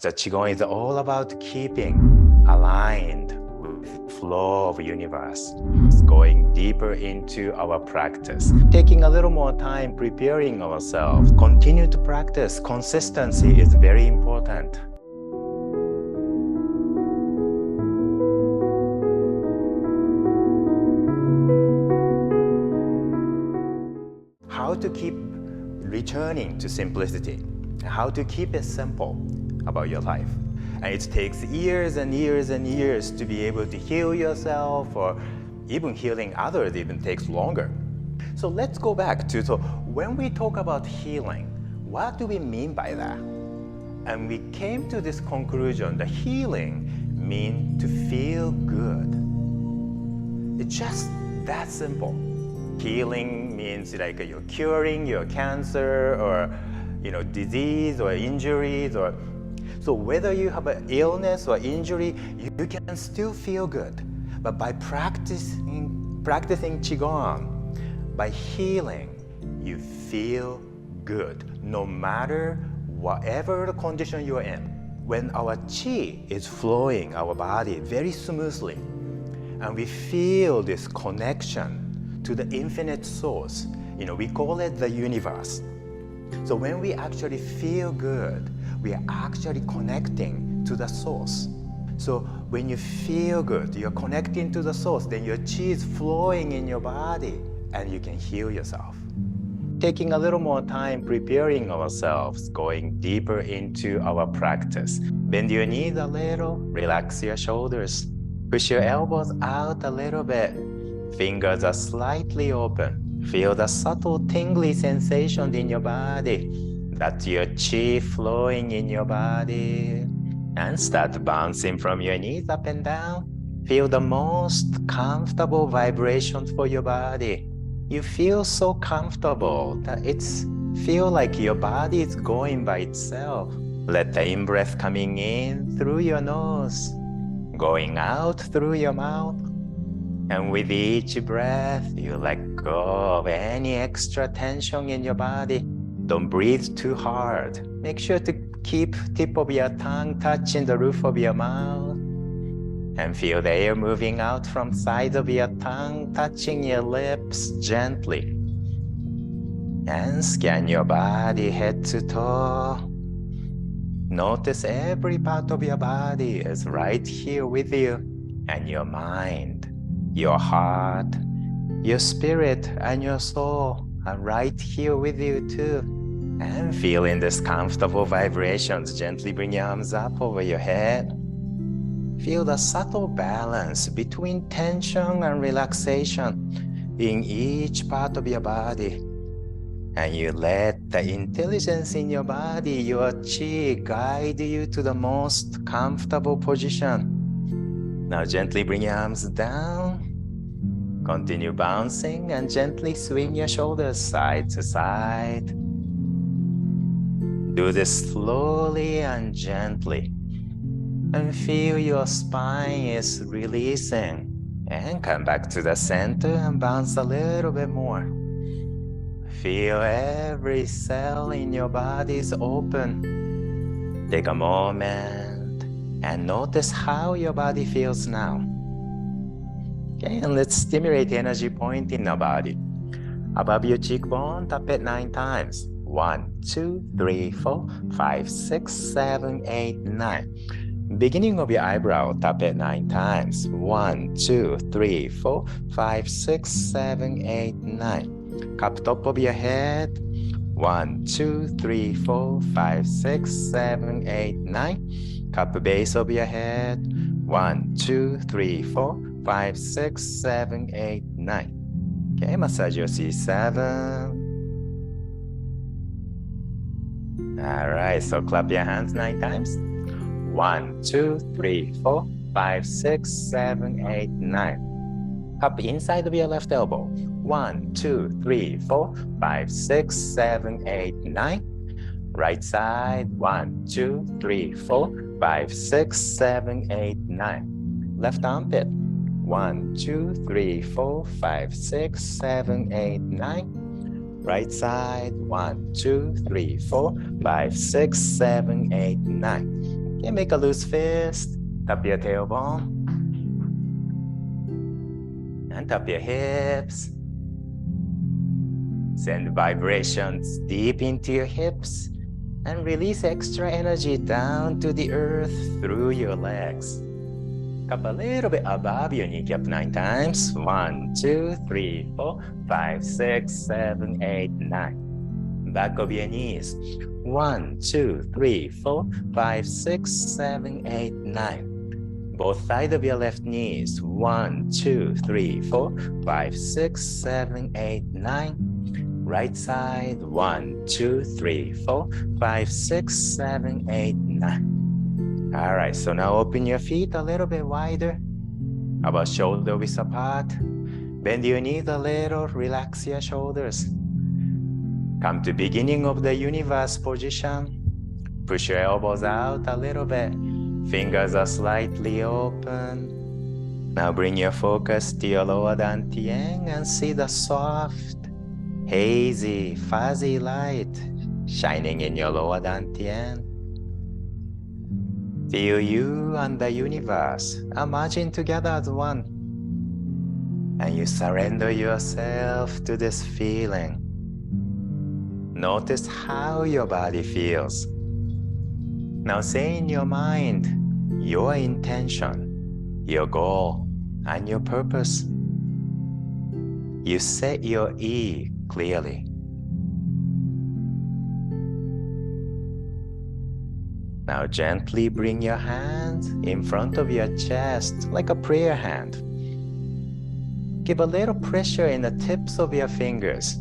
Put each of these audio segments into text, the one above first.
The Qigong is all about keeping aligned with the flow of the universe, going deeper into our practice, taking a little more time preparing ourselves. Continue to practice. Consistency is very important. How to keep returning to simplicity, how to keep it simple about your life. And it takes years and years and years to be able to heal yourself, or even healing others even takes longer. So let's go back to, when we talk about healing, what do we mean by that? And we came to this conclusion that healing means to feel good. It's just that simple. Healing means like you're curing your cancer or disease or injuries, or so whether you have an illness or injury, you can still feel good. But by practicing Qigong, by healing, you feel good no matter whatever the condition you're in. When our Qi is flowing our body very smoothly, and we feel this connection to the infinite source, we call it the universe. So when we actually feel good, we are actually connecting to the source. So when you feel good, you're connecting to the source, then your Qi is flowing in your body and you can heal yourself. Taking a little more time preparing ourselves, going deeper into our practice. Bend your knees a little, relax your shoulders. Push your elbows out a little bit. Fingers are slightly open. Feel the subtle tingly sensation in your body. That's your Qi flowing in your body. And start bouncing from your knees up and down. Feel the most comfortable vibrations for your body. You feel so comfortable that feel like your body is going by itself. Let the in-breath coming in through your nose, going out through your mouth. And with each breath, you let go of any extra tension in your body. Don't breathe too hard. Make sure to keep tip of your tongue touching the roof of your mouth. And feel the air moving out from sides of your tongue, touching your lips gently. And scan your body head to toe. Notice every part of your body is right here with you, and your mind. Your heart, your spirit, and your soul are right here with you too. And feeling these comfortable vibrations, gently bring your arms up over your head. Feel the subtle balance between tension and relaxation in each part of your body. And you let the intelligence in your body, your Qi, guide you to the most comfortable position. Now gently bring your arms down. Continue bouncing and gently swing your shoulders side to side. Do this slowly and gently. And feel your spine is releasing. And come back to the center and bounce a little bit more. Feel every cell in your body is open. Take a moment and notice how your body feels now. Okay, and let's stimulate the energy point in our body. Above your cheekbone, tap it 9 times. 1, 2, 3, 4, 5, 6, 7, 8, 9. Beginning of your eyebrow, tap it 9 times. 1, 2, 3, 4, 5, 6, 7, 8, 9. Cup top of your head. 1, 2, 3, 4, 5, 6, 7, 8, 9. Cup base of your head. 1, 2, 3, 4, 5, 6, 7, 8, 9. Okay, massage your C7. All right, so clap your hands 9 times. 1, 2, 3, 4, 5, 6, 7, 8, 9. Cup inside of your left elbow. 1, 2, 3, 4, 5, 6, 7, 8, 9. Right side. 1, 2, 3, 4, 5, 6, 7, 8, 9. Left armpit. 1, 2, 3, 4, 5, 6, 7, 8, 9. Right side. 1, 2, 3, 4, 5, 6, 7, 8, 9. Okay, make a loose fist. Tap your tailbone. And tap your hips. Send vibrations deep into your hips and release extra energy down to the earth through your legs. Cup a little bit above your kneecap 9 times. 1, 2, 3, 4, 5, 6, 7, 8, 9. Back of your knees. 1, 2, 3, 4, 5, 6, 7, 8, 9. Both sides of your left knees. 1, 2, 3, 4, 5, 6, 7, 8, 9. Right side. 1, 2, 3, 4, 5, 6, 7, 8, 9. All right, so now open your feet a little bit wider, about shoulder width apart. Bend your knees a little, relax your shoulders. Come to beginning of the universe position. Push your elbows out a little bit. Fingers are slightly open. Now bring your focus to your lower Dantian and see the soft, hazy, fuzzy light shining in your lower Dantian. Feel you and the universe are merging together as one. And you surrender yourself to this feeling. Notice how your body feels. Now say in your mind your intention, your goal, and your purpose. You set your E clearly. Now gently bring your hands in front of your chest like a prayer hand. Give a little pressure in the tips of your fingers,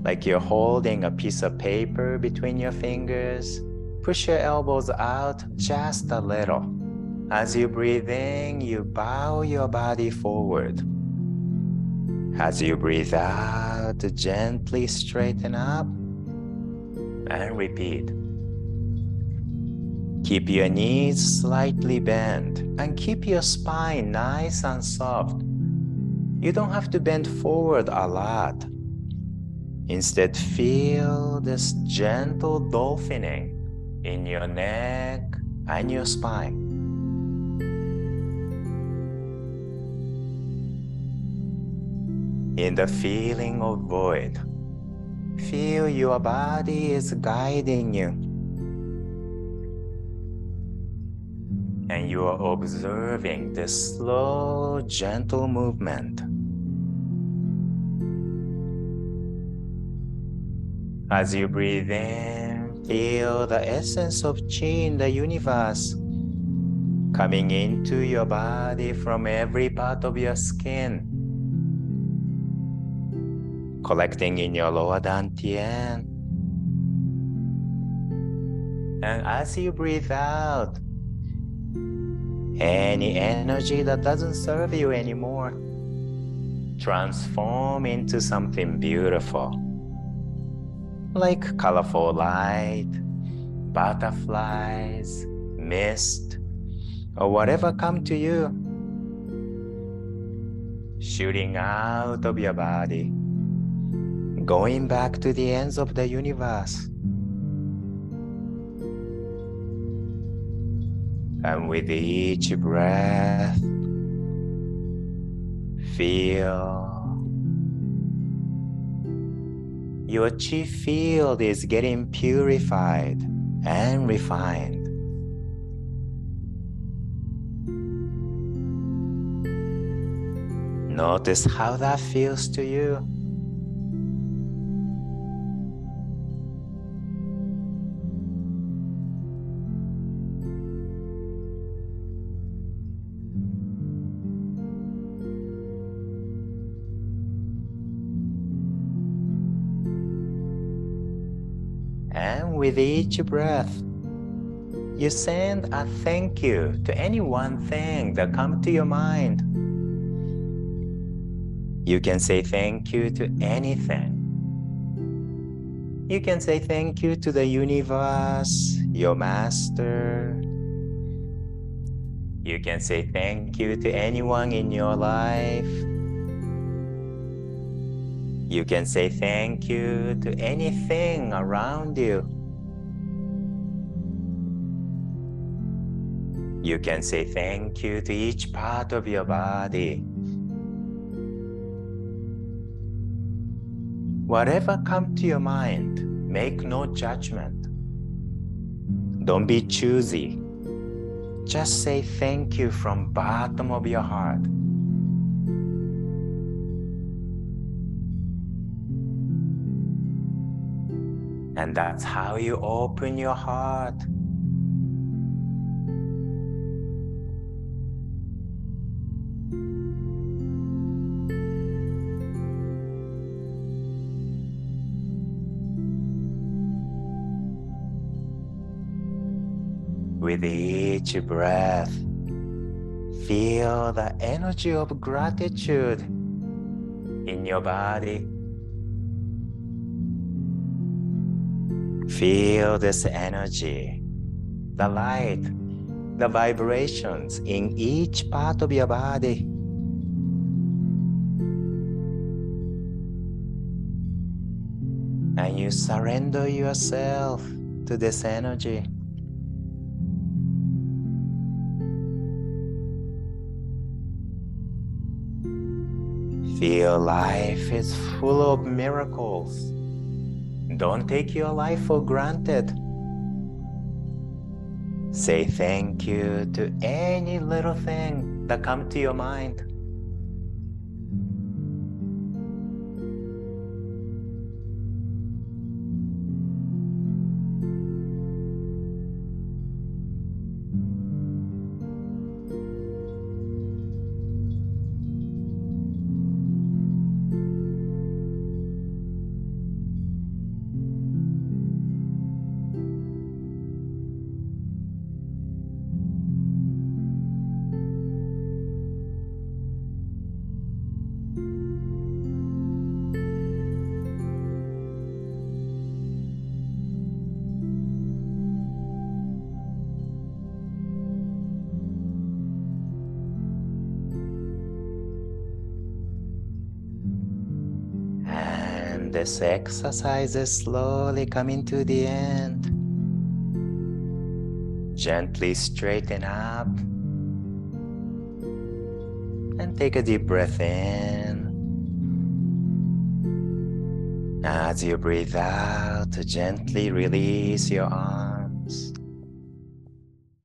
like you're holding a piece of paper between your fingers. Push your elbows out just a little. As you breathe in, you bow your body forward. As you breathe out, gently straighten up and repeat. Keep your knees slightly bent and keep your spine nice and soft. You don't have to bend forward a lot. Instead, feel this gentle dolphining in your neck and your spine. In the feeling of void, feel your body is guiding you. And you are observing this slow, gentle movement. As you breathe in, feel the essence of Qi in the universe coming into your body from every part of your skin, collecting in your lower Dantian. And as you breathe out, any energy that doesn't serve you anymore, transform into something beautiful, like colorful light, butterflies, mist, or whatever come to you, shooting out of your body, going back to the ends of the universe. And with each breath, feel your Qi field is getting purified and refined. Notice how that feels to you. And with each breath, you send a thank you to any one thing that comes to your mind. You can say thank you to anything. You can say thank you to the universe, your master. You can say thank you to anyone in your life. You can say thank you to anything around you. You can say thank you to each part of your body. Whatever comes to your mind, make no judgment. Don't be choosy. Just say thank you from bottom of your heart. And that's how you open your heart. With each breath, feel the energy of gratitude in your body. Feel this energy, the light, the vibrations in each part of your body. And you surrender yourself to this energy. Feel life is full of miracles. Don't take your life for granted. Say thank you to any little thing that comes to your mind. And this exercise is slowly coming to the end. Gently straighten up and take a deep breath in. As you breathe out, gently release your arm.